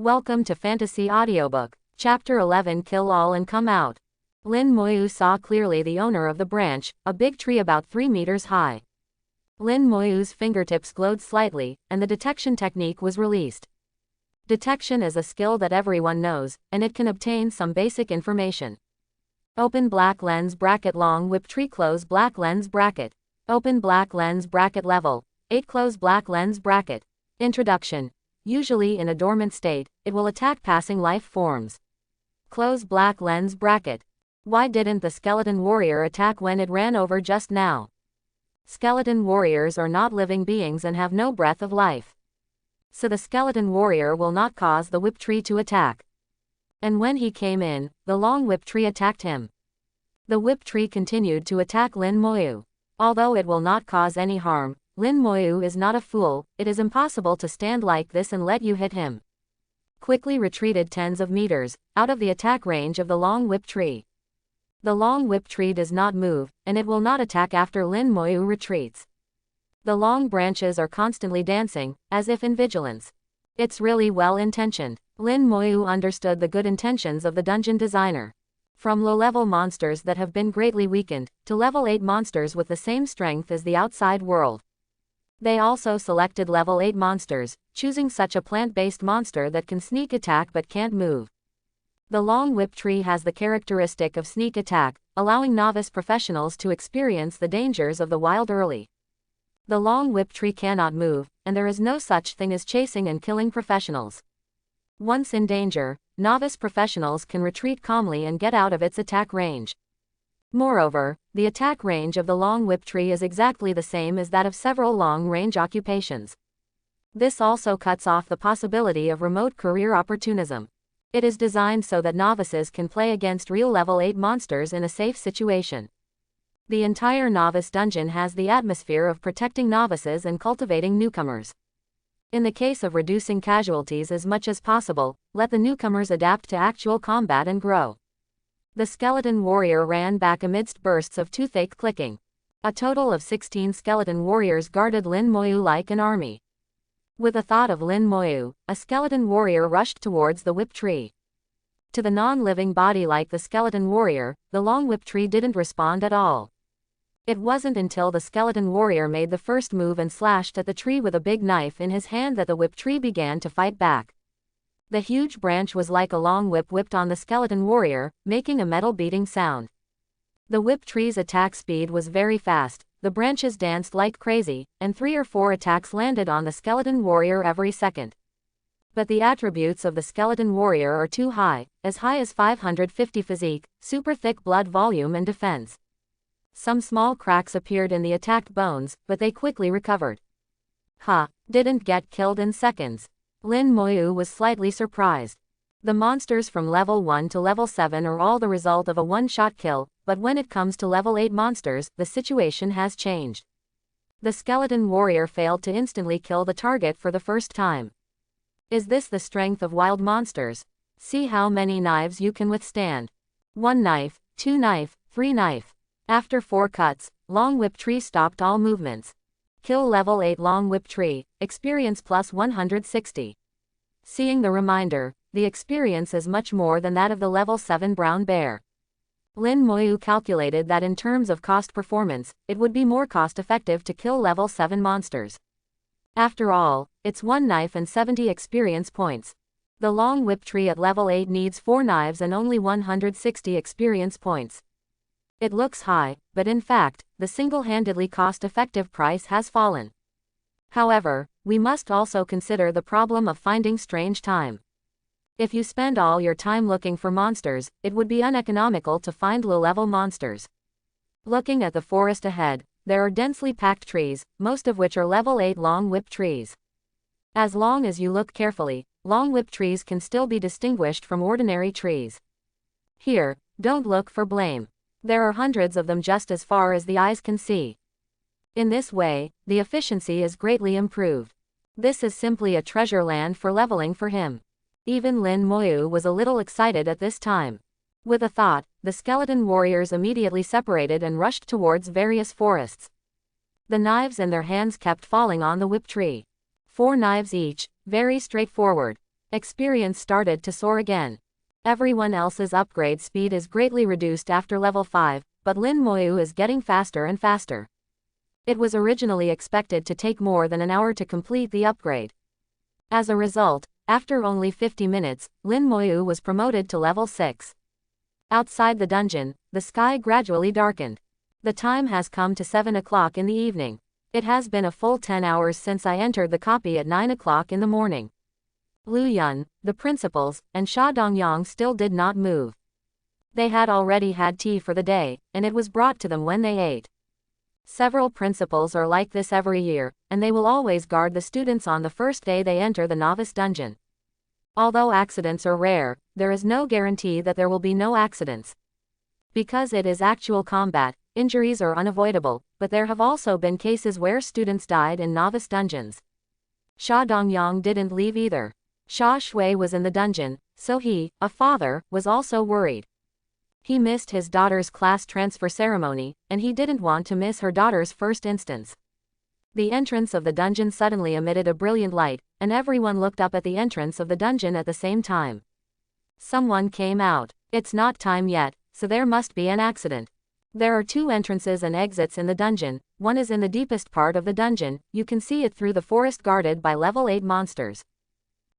Welcome to Fantasy Audiobook. Chapter 11 Kill All and Come Out. Lin Moyu saw clearly the owner of the branch, a big tree about 3 meters high. Lin Moyu's fingertips glowed slightly, and the detection technique was released. Detection is a skill that everyone knows, and it can obtain some basic information. Open black lens bracket long whip tree close black lens bracket. Open black lens bracket level 8 close black lens bracket. Introduction. Usually in a dormant state, it will attack passing life forms. Close black lens bracket. Why didn't the skeleton warrior attack when it ran over just now? Skeleton warriors are not living beings and have no breath of life. So the skeleton warrior will not cause the whip tree to attack. And when he came in, the long whip tree attacked him. The whip tree continued to attack Lin Moyu. Although it will not cause any harm, Lin Moyu is not a fool. It is impossible to stand like this and let you hit him. Quickly retreated tens of meters, out of the attack range of the long whip tree. The long whip tree does not move, and it will not attack after Lin Moyu retreats. The long branches are constantly dancing, as if in vigilance. It's really well intentioned. Lin Moyu understood the good intentions of the dungeon designer. From low-level monsters that have been greatly weakened, to level 8 monsters with the same strength as the outside world. They also selected level 8 monsters, choosing such a plant-based monster that can sneak attack but can't move. The long whip tree has the characteristic of sneak attack, allowing novice professionals to experience the dangers of the wild early. The long whip tree cannot move, and there is no such thing as chasing and killing professionals. Once in danger, novice professionals can retreat calmly and get out of its attack range. Moreover, the attack range of the long whip tree is exactly the same as that of several long-range occupations. This also cuts off the possibility of remote career opportunism. It is designed so that novices can play against real level 8 monsters in a safe situation. The entire novice dungeon has the atmosphere of protecting novices and cultivating newcomers. In the case of reducing casualties as much as possible, let the newcomers adapt to actual combat and grow. The skeleton warrior ran back amidst bursts of toothache clicking. A total of 16 skeleton warriors guarded Lin Moyu like an army. With a thought of Lin Moyu, a skeleton warrior rushed towards the whip tree. To the non-living body like the skeleton warrior, the long whip tree didn't respond at all. It wasn't until the skeleton warrior made the first move and slashed at the tree with a big knife in his hand that the whip tree began to fight back. The huge branch was like a long whip whipped on the skeleton warrior, making a metal-beating sound. The whip tree's attack speed was very fast, the branches danced like crazy, and 3 or 4 attacks landed on the skeleton warrior every second. But the attributes of the skeleton warrior are too high as 550 physique, super thick blood volume and defense. Some small cracks appeared in the attacked bones, but they quickly recovered. Didn't get killed in seconds. Lin Moyu was slightly surprised. The monsters from level 1 to level 7 are all the result of a one-shot kill, but when it comes to level 8 monsters, the situation has changed. The skeleton warrior failed to instantly kill the target for the first time. Is this the strength of wild monsters? See how many knives you can withstand. 1 knife, 2 knife, 3 knife. After 4 cuts, long whip tree stopped all movements. Kill level 8 long whip tree, experience plus 160. Seeing the reminder, the experience is much more than that of the level 7 brown bear. Lin Moyu calculated that in terms of cost performance, it would be more cost effective to kill level 7 monsters. After all, it's 1 knife and 70 experience points. The long whip tree at level 8 needs 4 knives and only 160 experience points. It looks high, but in fact, the single-handedly cost-effective price has fallen. However, we must also consider the problem of finding strange time. If you spend all your time looking for monsters, it would be uneconomical to find low-level monsters. Looking at the forest ahead, there are densely packed trees, most of which are level 8 long whip trees. As long as you look carefully, long whip trees can still be distinguished from ordinary trees. Here, don't look for blame. There are hundreds of them just as far as the eyes can see. In this way, the efficiency is greatly improved. This is simply a treasure land for leveling for him. Even Lin Moyu was a little excited at this time. With a thought, the skeleton warriors immediately separated and rushed towards various forests. The knives in their hands kept falling on the whip tree. 4 knives each, very straightforward. Experience started to soar again. Everyone else's upgrade speed is greatly reduced after level 5, but Lin Moyu is getting faster and faster. It was originally expected to take more than an hour to complete the upgrade. As a result, after only 50 minutes, Lin Moyu was promoted to level 6. Outside the dungeon, the sky gradually darkened. The time has come to 7 o'clock in the evening. It has been a full 10 hours since I entered the copy at 9 o'clock in the morning. Lu Yun, the principals, and Sha Dongyang still did not move. They had already had tea for the day, and it was brought to them when they ate. Several principals are like this every year, and they will always guard the students on the first day they enter the novice dungeon. Although accidents are rare, there is no guarantee that there will be no accidents. Because it is actual combat, injuries are unavoidable, but there have also been cases where students died in novice dungeons. Sha Dongyang didn't leave either. Sha Shui was in the dungeon, so he, a father, was also worried. He missed his daughter's class transfer ceremony, and he didn't want to miss her daughter's first instance. The entrance of the dungeon suddenly emitted a brilliant light, and everyone looked up at the entrance of the dungeon at the same time. Someone came out. It's not time yet, so there must be an accident. There are 2 entrances and exits in the dungeon. One is in the deepest part of the dungeon, you can see it through the forest guarded by level 8 monsters.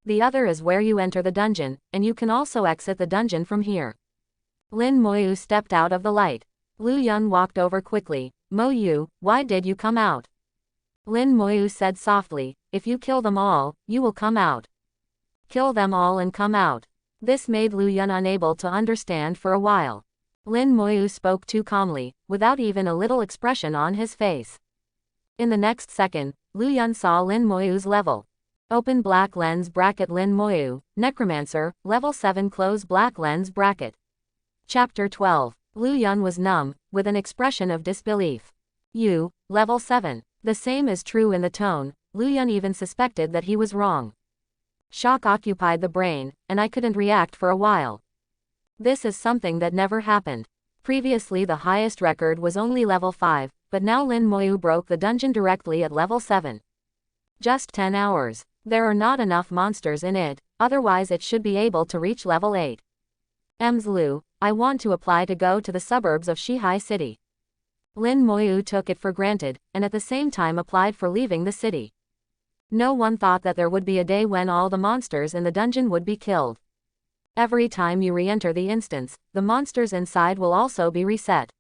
The other is where you enter the dungeon, and you can also exit the dungeon from here. Lin Moyu stepped out of the light. Lu Yun walked over quickly. Moyu, why did you come out? Lin Moyu said softly, if you kill them all, you will come out. Kill them all and come out. This made Lu Yun unable to understand for a while. Lin Moyu spoke too calmly, without even a little expression on his face. In the next second, Lu Yun saw Lin Moyu's level. Open black lens bracket Lin Moyu, Necromancer, level 7 close black lens bracket. Chapter 12. Lu Yun was numb, with an expression of disbelief. You, level 7. The same is true in the tone. Lu Yun even suspected that he was wrong. Shock occupied the brain, and I couldn't react for a while. This is something that never happened. Previously the highest record was only level 5, but now Lin Moyu broke the dungeon directly at level 7. Just 10 hours. There are not enough monsters in it, otherwise it should be able to reach level 8. Ems Lu, I want to apply to go to the suburbs of Shihai City. Lin Moyu took it for granted, and at the same time applied for leaving the city. No one thought that there would be a day when all the monsters in the dungeon would be killed. Every time you re-enter the instance, the monsters inside will also be reset.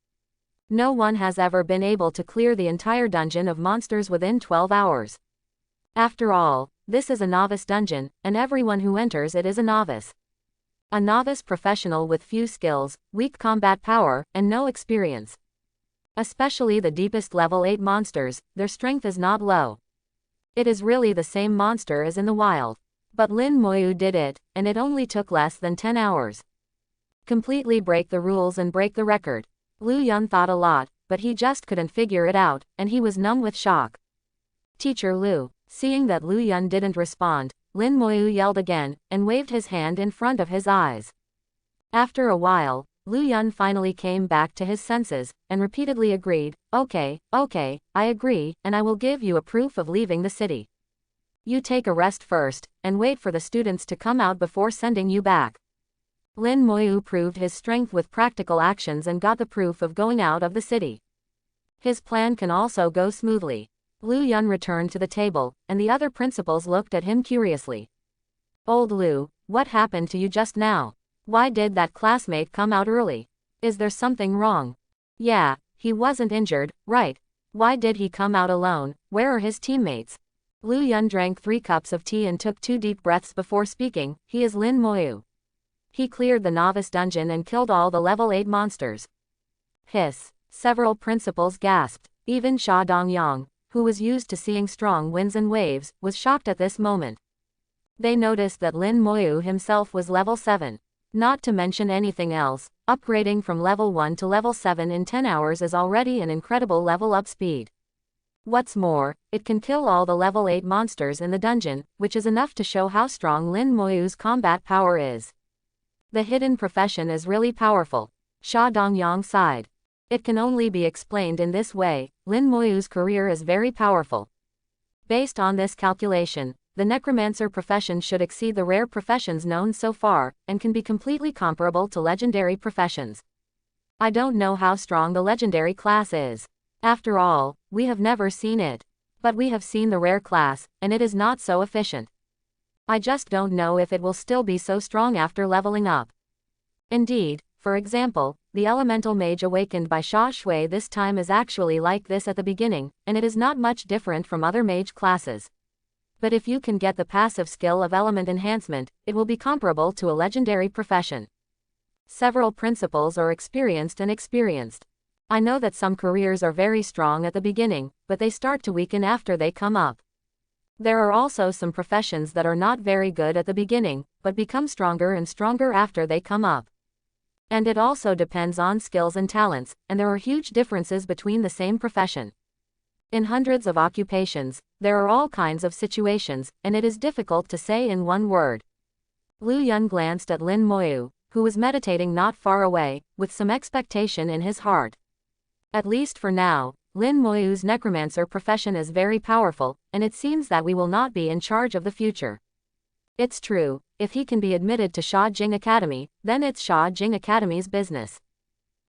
No one has ever been able to clear the entire dungeon of monsters within 12 hours. After all, this is a novice dungeon, and everyone who enters it is a novice. A novice professional with few skills, weak combat power, and no experience. Especially the deepest level 8 monsters, their strength is not low. It is really the same monster as in the wild. But Lin Moyu did it, and it only took less than 10 hours. Completely break the rules and break the record. Lu Yun thought a lot, but he just couldn't figure it out, and he was numb with shock. Teacher Lu. Seeing that Lu Yun didn't respond, Lin Moyu yelled again, and waved his hand in front of his eyes. After a while, Lu Yun finally came back to his senses, and repeatedly agreed, okay, I agree, and I will give you a proof of leaving the city. You take a rest first, and wait for the students to come out before sending you back. Lin Moyu proved his strength with practical actions and got the proof of going out of the city. His plan can also go smoothly. Lu Yun returned to the table, and the other principals looked at him curiously. Old Lu, what happened to you just now? Why did that classmate come out early? Is there something wrong? Yeah, he wasn't injured, right? Why did he come out alone? Where are his teammates? Lu Yun drank 3 cups of tea and took 2 deep breaths before speaking. He is Lin Moyu. He cleared the novice dungeon and killed all the level 8 monsters. Hiss. Several principals gasped. Even Sha Dongyang, who was used to seeing strong winds and waves, was shocked at this moment. They noticed that Lin Moyu himself was level 7. Not to mention anything else, upgrading from level 1 to level 7 in 10 hours is already an incredible level up speed. What's more, it can kill all the level 8 monsters in the dungeon, which is enough to show how strong Lin Moyu's combat power is. The hidden profession is really powerful. Sha Dongyang sighed. It can only be explained in this way. Lin Moyu's career is very powerful. Based on this calculation, the necromancer profession should exceed the rare professions known so far, and can be completely comparable to legendary professions. I don't know how strong the legendary class is. After all, we have never seen it. But we have seen the rare class, and it is not so efficient. I just don't know if it will still be so strong after leveling up. Indeed, for example, the elemental mage awakened by Xia Shui this time is actually like this at the beginning, and it is not much different from other mage classes. But if you can get the passive skill of element enhancement, it will be comparable to a legendary profession. Several principals are experienced and experienced. I know that some careers are very strong at the beginning, but they start to weaken after they come up. There are also some professions that are not very good at the beginning, but become stronger and stronger after they come up. And it also depends on skills and talents, and there are huge differences between the same profession. In hundreds of occupations, there are all kinds of situations, and it is difficult to say in one word. Lu Yun glanced at Lin Moyu, who was meditating not far away, with some expectation in his heart. At least for now, Lin Moyu's necromancer profession is very powerful, and it seems that we will not be in charge of the future. It's true, if he can be admitted to Sha Jing Academy, then it's Sha Jing Academy's business.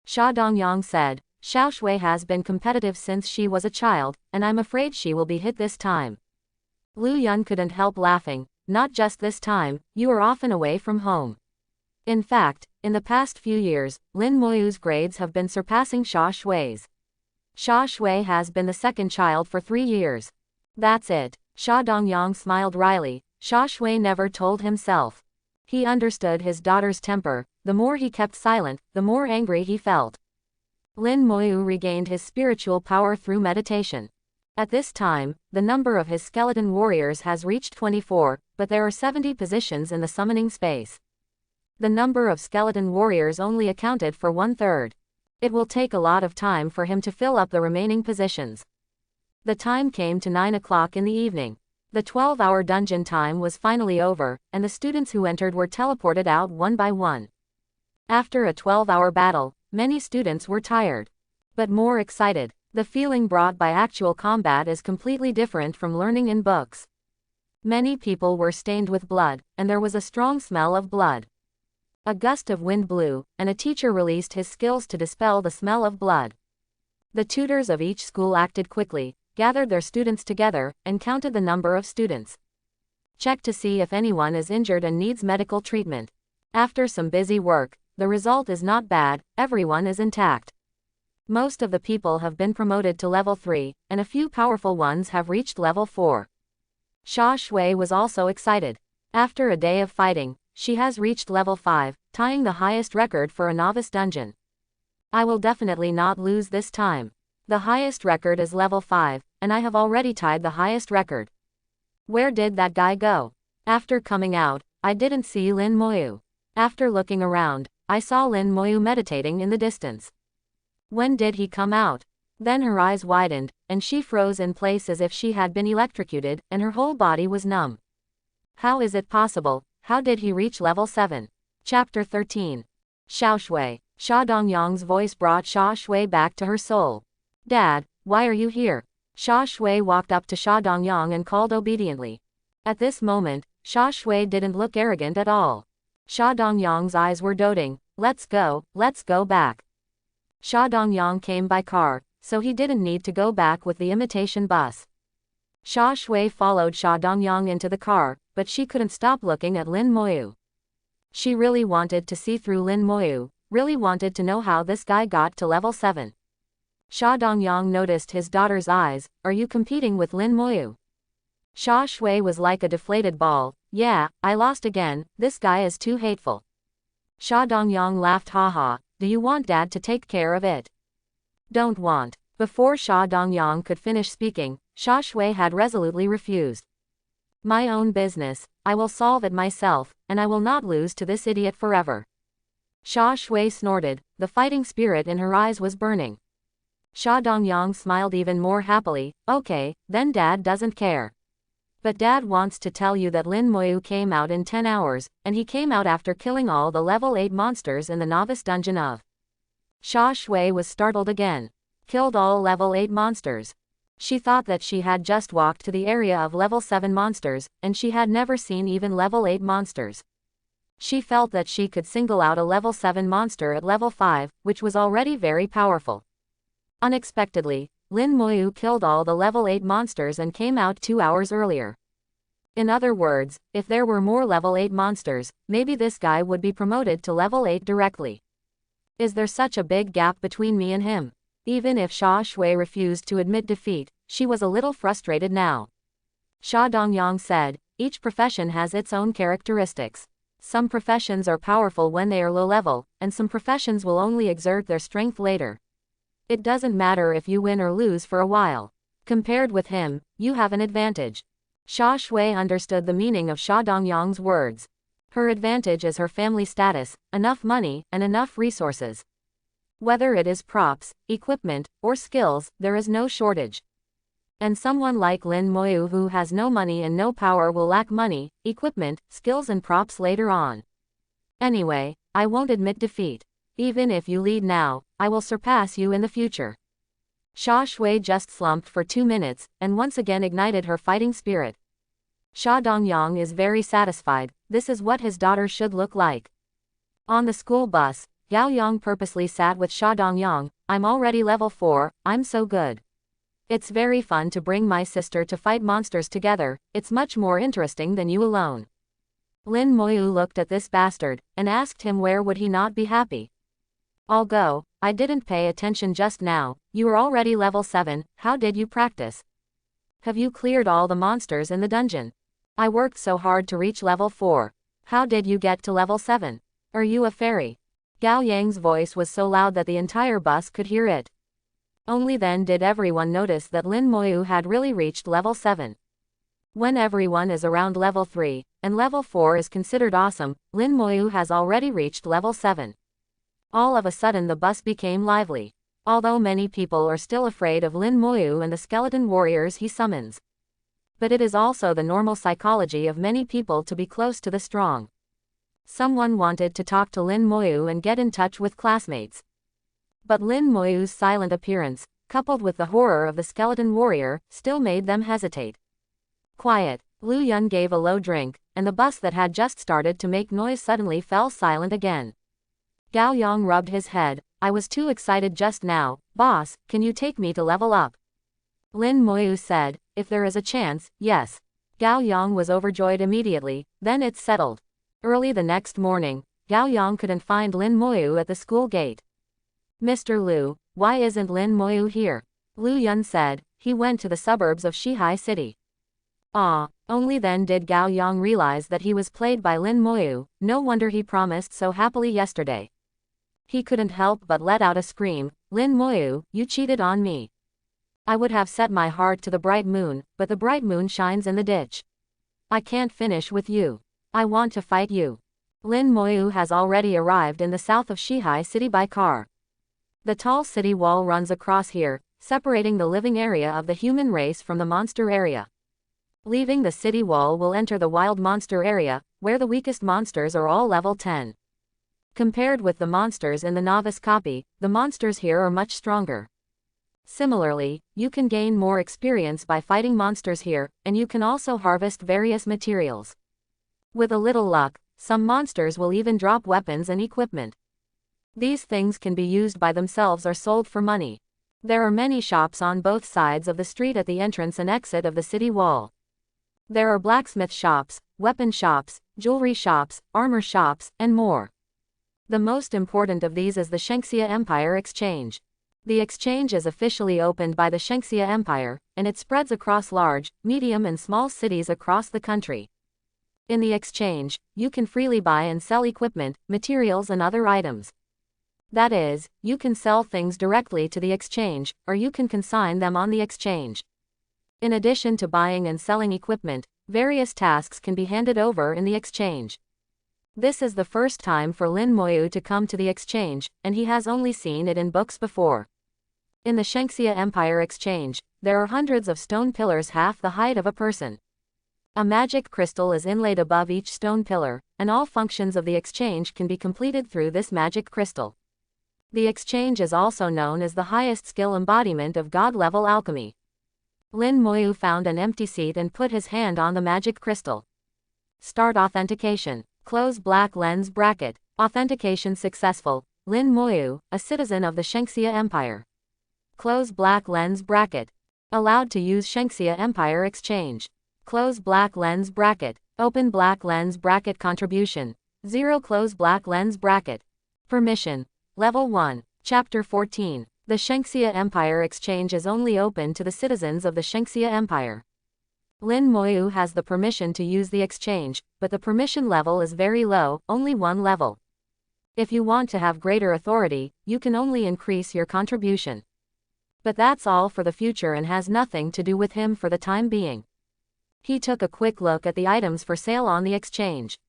Sha Dongyang said, Xiao Shui has been competitive since she was a child, and I'm afraid she will be hit this time. Lu Yun couldn't help laughing. Not just this time, you are often away from home. In fact, in the past few years, Lin Moyu's grades have been surpassing Xia Shui's. Xia Shui has been the second child for 3 years. That's it. Sha Dongyang smiled wryly. Xia Shui never told himself. He understood his daughter's temper. The more he kept silent, the more angry he felt. Lin Moyu regained his spiritual power through meditation. At this time, the number of his skeleton warriors has reached 24, but there are 70 positions in the summoning space. The number of skeleton warriors only accounted for 1/3. It will take a lot of time for him to fill up the remaining positions. The time came to 9 o'clock in the evening. The 12-hour dungeon time was finally over, and the students who entered were teleported out one by one. After a 12-hour battle, many students were tired, but more excited. The feeling brought by actual combat is completely different from learning in books. Many people were stained with blood, and there was a strong smell of blood. A gust of wind blew, and a teacher released his skills to dispel the smell of blood. The tutors of each school acted quickly, gathered their students together, and counted the number of students. Checked to see if anyone is injured and needs medical treatment. After some busy work, the result is not bad, everyone is intact. Most of the people have been promoted to level 3, and a few powerful ones have reached level 4. Xia Shui was also excited. After a day of fighting, she has reached level 5, tying the highest record for a novice dungeon. I will definitely not lose this time. The highest record is level 5, and I have already tied the highest record. Where did that guy go? After coming out, I didn't see Lin Moyu. After looking around, I saw Lin Moyu meditating in the distance. When did he come out? Then her eyes widened, and she froze in place as if she had been electrocuted, and her whole body was numb. How is it possible? How did he reach level 7? Chapter 13. Xiao Shui. Sha Dongyang's voice brought Xia Shui back to her soul. Dad, why are you here? Xia Shui walked up to Sha Dongyang and called obediently. At this moment, Xia Shui didn't look arrogant at all. Sha Dongyang's eyes were doting. Let's go back. Sha Dongyang came by car, so he didn't need to go back with the imitation bus. Xia Shui followed Sha Dongyang into the car, but she couldn't stop looking at Lin Moyu. She really wanted to see through Lin Moyu, really wanted to know how this guy got to level 7. Sha Dongyang noticed his daughter's eyes. Are you competing with Lin Moyu? Xia Shui was like a deflated ball. Yeah, I lost again, this guy is too hateful. Sha Dongyang laughed, haha, do you want dad to take care of it? Don't want. Before Sha Dongyang could finish speaking, Xia Shui had resolutely refused. My own business, I will solve it myself, and I will not lose to this idiot forever. Xia Shui snorted, the fighting spirit in her eyes was burning. Sha Dongyang smiled even more happily. Okay, then dad doesn't care. But dad wants to tell you that Lin Moyu came out in 10 hours, and he came out after killing all the level 8 monsters in the novice dungeon of. Xia Shui was startled again. Killed all level 8 monsters. She thought that she had just walked to the area of level 7 monsters, and she had never seen even level 8 monsters. She felt that she could single out a level 7 monster at level 5, which was already very powerful. Unexpectedly, Lin Moyu killed all the level 8 monsters and came out 2 hours earlier. In other words, if there were more level 8 monsters, maybe this guy would be promoted to level 8 directly. Is there such a big gap between me and him? Even if Xia Shui refused to admit defeat, she was a little frustrated now. Xia Dongyang said, each profession has its own characteristics. Some professions are powerful when they are low level, and some professions will only exert their strength later. It doesn't matter if you win or lose for a while. Compared with him, you have an advantage. Xia Shui understood the meaning of Xia Dongyang's words. Her advantage is her family status, enough money, and enough resources. Whether it is props, equipment, or skills, there is no shortage. And someone like Lin Moyu who has no money and no power will lack money, equipment, skills and props later on. Anyway, I won't admit defeat. Even if you lead now, I will surpass you in the future. Xia Shui just slumped for 2 minutes, and once again ignited her fighting spirit. Xia Dongyang is very satisfied, this is what his daughter should look like. On the school bus, Gao Yang purposely sat with Xia Dongyang. I'm already level 4, I'm so good. It's very fun to bring my sister to fight monsters together, it's much more interesting than you alone. Lin Moyu looked at this bastard, and asked him where would he not be happy. I'll go, I didn't pay attention just now, you are already level 7, how did you practice? Have you cleared all the monsters in the dungeon? I worked so hard to reach level 4. How did you get to level 7? Are you a fairy? Gao Yang's voice was so loud that the entire bus could hear it. Only then did everyone notice that Lin Moyu had really reached level 7. When everyone is around level 3, and level 4 is considered awesome, Lin Moyu has already reached level 7. All of a sudden the bus became lively. Although many people are still afraid of Lin Moyu and the skeleton warriors he summons. But it is also the normal psychology of many people to be close to the strong. Someone wanted to talk to Lin Moyu and get in touch with classmates. But Lin Moyu's silent appearance, coupled with the horror of the skeleton warrior, still made them hesitate. Quiet, Lu Yun gave a low drink, and the bus that had just started to make noise suddenly fell silent again. Gao Yang rubbed his head, I was too excited just now, boss, can you take me to level up? Lin Moyu said, if there is a chance, yes. Gao Yang was overjoyed immediately, then it's settled. Early the next morning, Gao Yang couldn't find Lin Moyu at the school gate. Mr. Liu, why isn't Lin Moyu here? Lu Yun said, he went to the suburbs of Shihai City. Only then did Gao Yang realize that he was played by Lin Moyu, no wonder he promised so happily yesterday. He couldn't help but let out a scream, Lin Moyu, you cheated on me. I would have set my heart to the bright moon, but the bright moon shines in the ditch. I can't finish with you. I want to fight you. Lin Moyu has already arrived in the south of Shihai City by car. The tall city wall runs across here, separating the living area of the human race from the monster area. Leaving the city wall will enter the wild monster area, where the weakest monsters are all level 10. Compared with the monsters in the novice copy, the monsters here are much stronger. Similarly, you can gain more experience by fighting monsters here, and you can also harvest various materials. With a little luck, some monsters will even drop weapons and equipment. These things can be used by themselves or sold for money. There are many shops on both sides of the street at the entrance and exit of the city wall. There are blacksmith shops, weapon shops, jewelry shops, armor shops, and more. The most important of these is the Shengxia Empire Exchange. The exchange is officially opened by the Shengxia Empire, and it spreads across large, medium and small cities across the country. In the exchange, you can freely buy and sell equipment, materials and other items. That is, you can sell things directly to the exchange, or you can consign them on the exchange. In addition to buying and selling equipment, various tasks can be handed over in the exchange. This is the first time for Lin Moyu to come to the exchange, and he has only seen it in books before. In the Shengxia Empire Exchange, there are hundreds of stone pillars half the height of a person. A magic crystal is inlaid above each stone pillar, and all functions of the exchange can be completed through this magic crystal. The exchange is also known as the highest skill embodiment of god-level alchemy. Lin Moyu found an empty seat and put his hand on the magic crystal. Start authentication. Close black lens bracket. Authentication successful. Lin Moyu, a citizen of the Shengxia Empire. Close black lens bracket. Allowed to use Shengxia Empire exchange. Close black lens bracket. Open black lens bracket contribution. 0. Close black lens bracket. Permission. Level 1. Chapter 14. The Shengxia Empire exchange is only open to the citizens of the Shengxia Empire. Lin Moyu has the permission to use the exchange, but the permission level is very low, only 1 level. If you want to have greater authority, you can only increase your contribution. But that's all for the future and has nothing to do with him for the time being. He took a quick look at the items for sale on the exchange.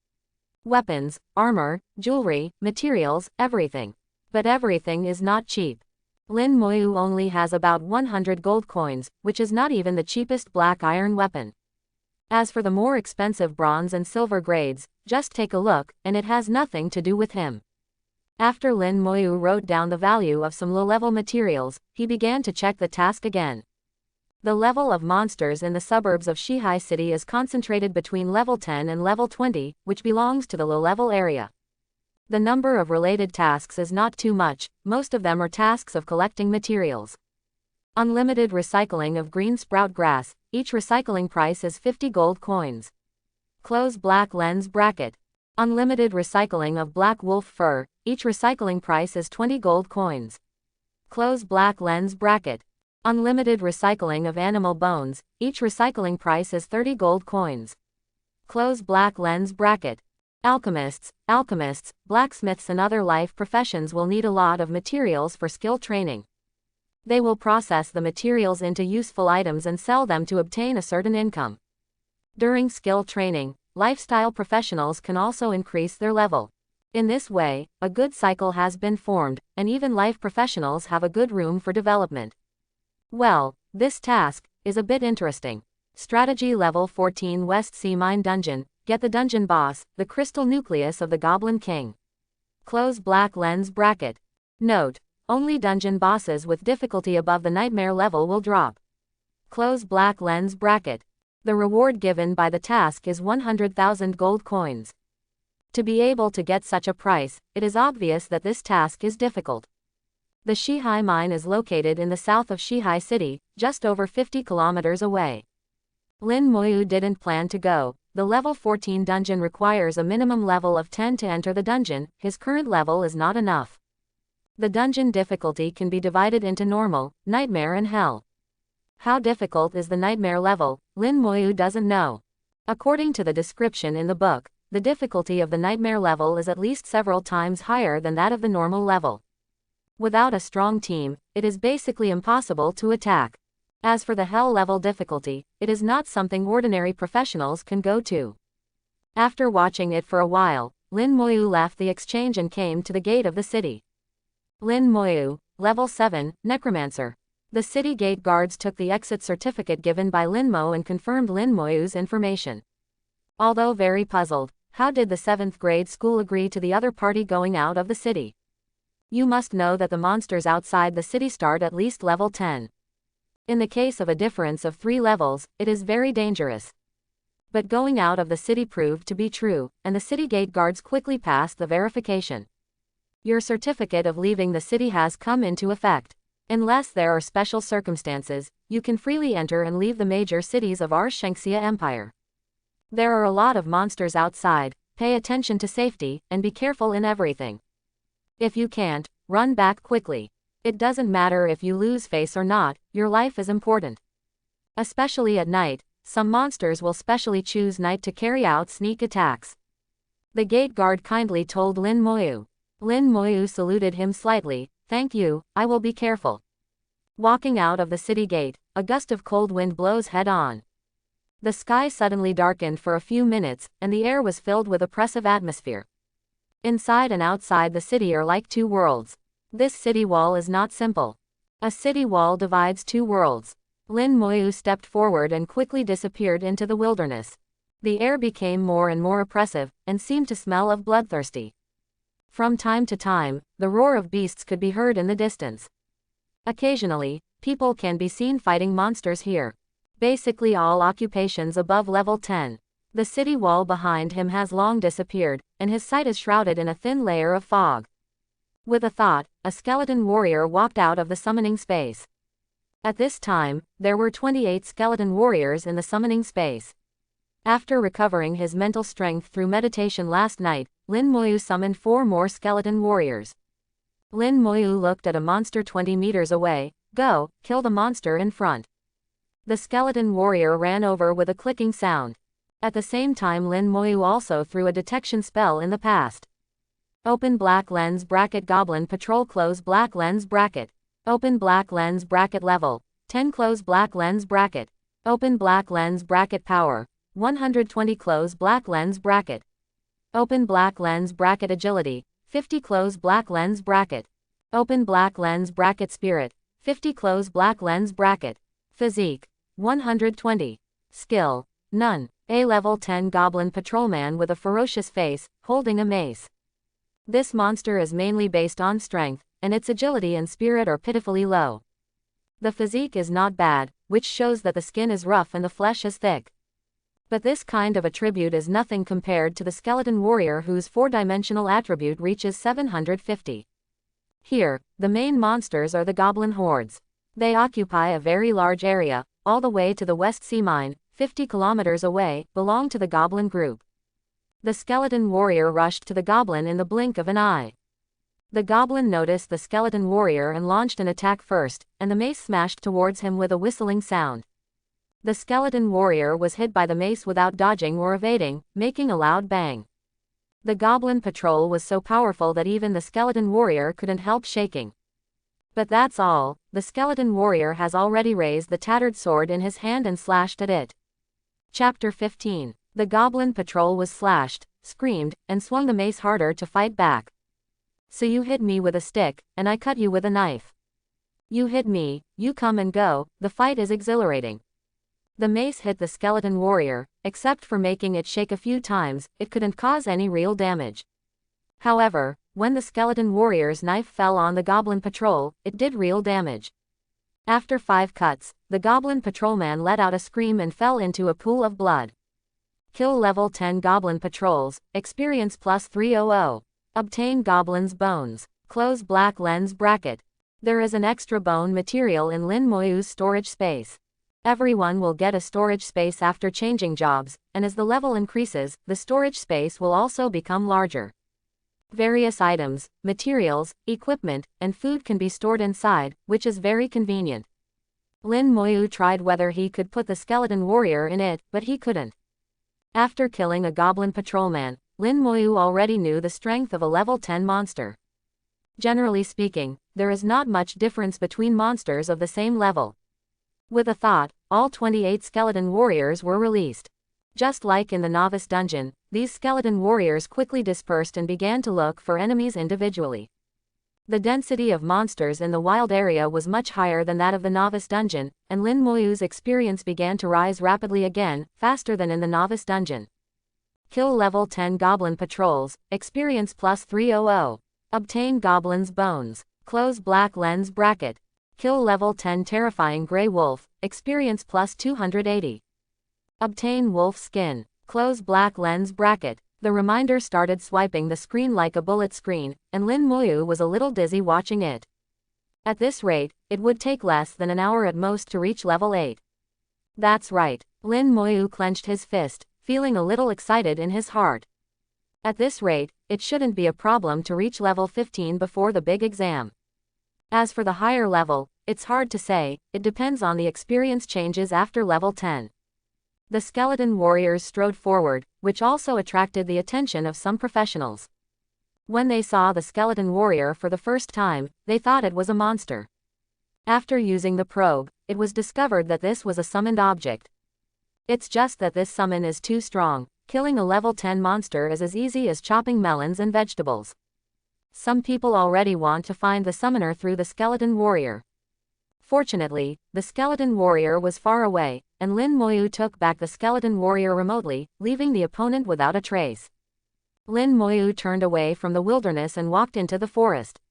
Weapons, armor, jewelry, materials, everything. But everything is not cheap. Lin Moyu only has about 100 gold coins, which is not even the cheapest black iron weapon. As for the more expensive bronze and silver grades, just take a look, and it has nothing to do with him. After Lin Moyu wrote down the value of some low-level materials, he began to check the task again. The level of monsters in the suburbs of Shihai City is concentrated between level 10 and level 20, which belongs to the low-level area. The number of related tasks is not too much, most of them are tasks of collecting materials. Unlimited recycling of green sprout grass, each recycling price is 50 gold coins. Close black lens bracket. Unlimited recycling of black wolf fur, each recycling price is 20 gold coins. Close black lens bracket. Unlimited recycling of animal bones, each recycling price is 30 gold coins. Close black lens bracket. Alchemists, blacksmiths and other life professions will need a lot of materials for skill training. They will process the materials into useful items and sell them to obtain a certain income. During skill training, lifestyle professionals can also increase their level. In this way, a good cycle has been formed, and even life professionals have a good room for development. Well, this task is a bit interesting. Strategy level 14 West Sea Mine Dungeon. Get the dungeon boss, the crystal nucleus of the Goblin King. Close black lens bracket. Note: only dungeon bosses with difficulty above the nightmare level will drop. Close black lens bracket. The reward given by the task is 100,000 gold coins. To be able to get such a price, it is obvious that this task is difficult. The Shihai mine is located in the south of Shihai City, just over 50 kilometers away. Lin Moyu didn't plan to go. The level 14 dungeon requires a minimum level of 10 to enter the dungeon, his current level is not enough. The dungeon difficulty can be divided into normal, nightmare and hell. How difficult is the nightmare level, Lin Moyu doesn't know. According to the description in the book, the difficulty of the nightmare level is at least several times higher than that of the normal level. Without a strong team, it is basically impossible to attack. As for the hell level difficulty, it is not something ordinary professionals can go to. After watching it for a while, Lin Moyu left the exchange and came to the gate of the city. Lin Moyu, level 7, Necromancer. The city gate guards took the exit certificate given by Lin Mo and confirmed Lin Moyu's information. Although very puzzled, how did the 7th grade school agree to the other party going out of the city? You must know that the monsters outside the city start at least level 10. In the case of a difference of 3 levels, it is very dangerous. But going out of the city proved to be true, and the city gate guards quickly passed the verification. Your certificate of leaving the city has come into effect. Unless there are special circumstances, you can freely enter and leave the major cities of our Shengxia Empire. There are a lot of monsters outside, pay attention to safety, and be careful in everything. If you can't, run back quickly. It doesn't matter if you lose face or not, your life is important. Especially at night, some monsters will specially choose night to carry out sneak attacks. The gate guard kindly told Lin Moyu. Lin Moyu saluted him slightly. Thank you, I will be careful. Walking out of the city gate, a gust of cold wind blows head on. The sky suddenly darkened for a few minutes, and the air was filled with oppressive atmosphere. Inside and outside the city are like 2 worlds. This city wall is not simple. A city wall divides 2 worlds. Lin Moyu stepped forward and quickly disappeared into the wilderness. The air became more and more oppressive, and seemed to smell of bloodthirsty. From time to time, the roar of beasts could be heard in the distance. Occasionally, people can be seen fighting monsters here. basically all occupations above level 10. The city wall behind him has long disappeared, and his sight is shrouded in a thin layer of fog. With a thought, a skeleton warrior walked out of the summoning space. At this time, there were 28 skeleton warriors in the summoning space. After recovering his mental strength through meditation last night, Lin Moyu summoned 4 more skeleton warriors. Lin Moyu looked at a monster 20 meters away. Go, kill the monster in front. The skeleton warrior ran over with a clicking sound. At the same time Lin Moyu also threw a detection spell in the past. Open black lens bracket goblin patrol close black lens bracket. Open black lens bracket level 10 close black lens bracket. Open black lens bracket power 120 close black lens bracket. Open black lens bracket agility 50 close black lens bracket. Open black lens bracket spirit 50 close black lens bracket. Physique 120. Skill none. A level 10 goblin patrolman with a ferocious face, holding a mace. This monster is mainly based on strength, and its agility and spirit are pitifully low. The physique is not bad, which shows that the skin is rough and the flesh is thick. But this kind of attribute is nothing compared to the skeleton warrior whose 4-dimensional attribute reaches 750. Here, the main monsters are the goblin hordes. They occupy a very large area, all the way to the West Sea Mine, 50 kilometers away, belong to the goblin group. The skeleton warrior rushed to the goblin in the blink of an eye. The goblin noticed the skeleton warrior and launched an attack first, and the mace smashed towards him with a whistling sound. The skeleton warrior was hit by the mace without dodging or evading, making a loud bang. The goblin patrol was so powerful that even the skeleton warrior couldn't help shaking. But that's all. The skeleton warrior has already raised the tattered sword in his hand and slashed at it. Chapter 15. The goblin patrol was slashed, screamed, and swung the mace harder to fight back. So you hit me with a stick, and I cut you with a knife. You hit me, you come and go, the fight is exhilarating. The mace hit the skeleton warrior, except for making it shake a few times, it couldn't cause any real damage. However, when the skeleton warrior's knife fell on the goblin patrol, it did real damage. After 5 cuts, the goblin patrolman let out a scream and fell into a pool of blood. Kill level 10 goblin patrols, experience plus 300. Obtain goblin's bones. Close black lens bracket. There is an extra bone material in Lin Moyu's storage space. Everyone will get a storage space after changing jobs, and as the level increases, the storage space will also become larger. Various items, materials, equipment, and food can be stored inside, which is very convenient. Lin Moyu tried whether he could put the skeleton warrior in it, but he couldn't. After killing a goblin patrolman, Lin Moyu already knew the strength of a level 10 monster. Generally speaking, there is not much difference between monsters of the same level. With a thought, all 28 skeleton warriors were released. Just like in the novice dungeon, these skeleton warriors quickly dispersed and began to look for enemies individually. The density of monsters in the wild area was much higher than that of the novice dungeon, and Lin Moyu's experience began to rise rapidly again, faster than in the novice dungeon. Kill level 10 goblin patrols, experience plus 300. Obtain goblin's bones. Close black lens bracket. Kill level 10 terrifying grey wolf, experience plus 280. Obtain wolf skin. Close black lens bracket. The reminder started swiping the screen like a bullet screen, and Lin Moyu was a little dizzy watching it. At this rate, it would take less than an hour at most to reach level 8. That's right. Lin Moyu clenched his fist, feeling a little excited in his heart. At this rate, it shouldn't be a problem to reach level 15 before the big exam. As for the higher level, it's hard to say, it depends on the experience changes after level 10. The skeleton warriors strode forward, which also attracted the attention of some professionals. When they saw the skeleton warrior for the first time, they thought it was a monster. After using the probe, it was discovered that this was a summoned object. It's just that this summon is too strong. Killing a level 10 monster is as easy as chopping melons and vegetables. Some people already want to find the summoner through the skeleton warrior. Fortunately, the skeleton warrior was far away, and Lin Moyu took back the skeleton warrior remotely, leaving the opponent without a trace. Lin Moyu turned away from the wilderness and walked into the forest.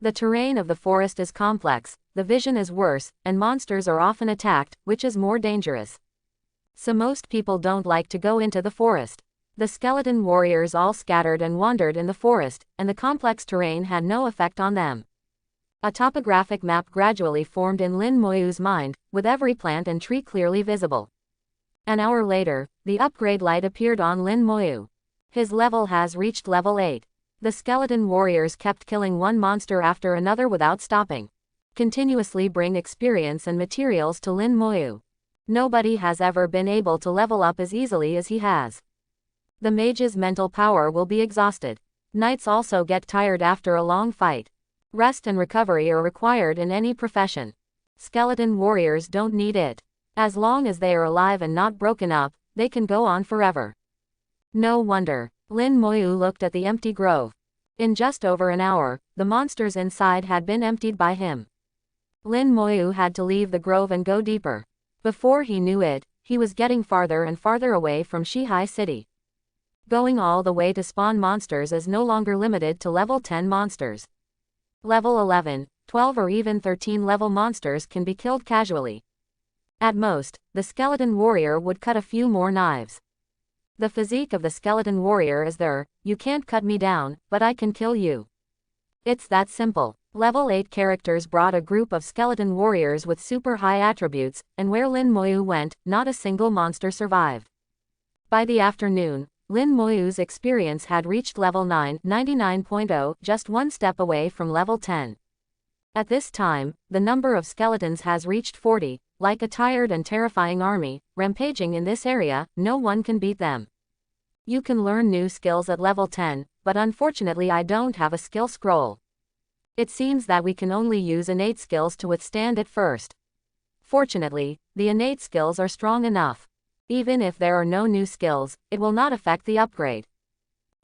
The terrain of the forest is complex, the vision is worse, and monsters are often attacked, which is more dangerous. So most people don't like to go into the forest. The skeleton warriors all scattered and wandered in the forest, and the complex terrain had no effect on them. A topographic map gradually formed in Lin Moyu's mind, with every plant and tree clearly visible. An hour later, the upgrade light appeared on Lin Moyu. His level has reached level 8. The skeleton warriors kept killing one monster after another without stopping. Continuously bring experience and materials to Lin Moyu. Nobody has ever been able to level up as easily as he has. The mage's mental power will be exhausted. Knights also get tired after a long fight. Rest and recovery are required in any profession. Skeleton warriors don't need it. As long as they are alive and not broken up, they can go on forever. No wonder. Lin Moyu looked at the empty grove. In just over an hour, the monsters inside had been emptied by him. Lin Moyu had to leave the grove and go deeper. Before he knew it, he was getting farther and farther away from Shihai City. Going all the way to spawn monsters is no longer limited to level 10 monsters. Level 11, 12 or even 13 level monsters can be killed casually. At most, the skeleton warrior would cut a few more knives. The physique of the skeleton warrior is there, you can't cut me down, but I can kill you. It's that simple. Level 8 characters brought a group of skeleton warriors with super high attributes, and where Lin Moyu went, not a single monster survived. By the afternoon, Lin Moyu's experience had reached level 9, 99.0, just one step away from level 10. At this time, the number of skeletons has reached 40, like a tired and terrifying army, rampaging in this area, no one can beat them. You can learn new skills at level 10, but unfortunately I don't have a skill scroll. It seems that we can only use innate skills to withstand it first. Fortunately, the innate skills are strong enough. Even if there are no new skills, it will not affect the upgrade.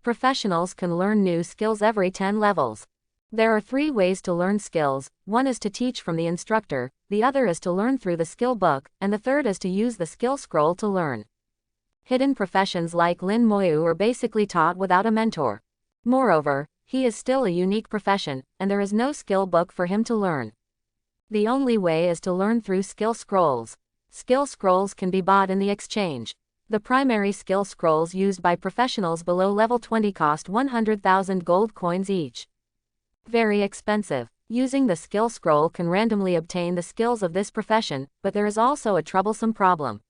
Professionals can learn new skills every 10 levels. There are 3 ways to learn skills, one is to teach from the instructor, the other is to learn through the skill book, and the third is to use the skill scroll to learn. Hidden professions like Lin Moyu are basically taught without a mentor. Moreover, he is still a unique profession, and there is no skill book for him to learn. The only way is to learn through skill scrolls. Skill scrolls can be bought in the exchange. The primary skill scrolls used by professionals below level 20 cost 100,000 gold coins each. Very expensive. Using the skill scroll can randomly obtain the skills of this profession, but there is also a troublesome problem.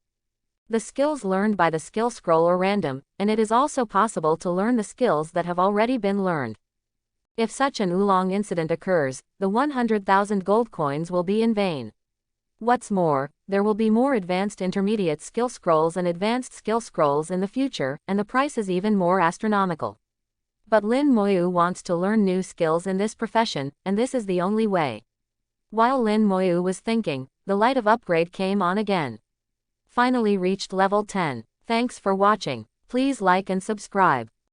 The skills learned by the skill scroll are random, and it is also possible to learn the skills that have already been learned. If such an oolong incident occurs, the 100,000 gold coins will be in vain. What's more, there will be more advanced intermediate skill scrolls and advanced skill scrolls in the future, and the price is even more astronomical. But Lin Moyu wants to learn new skills in this profession, and this is the only way. While Lin Moyu was thinking, the light of upgrade came on again. Finally reached level 10. Thanks for watching. Please like and subscribe.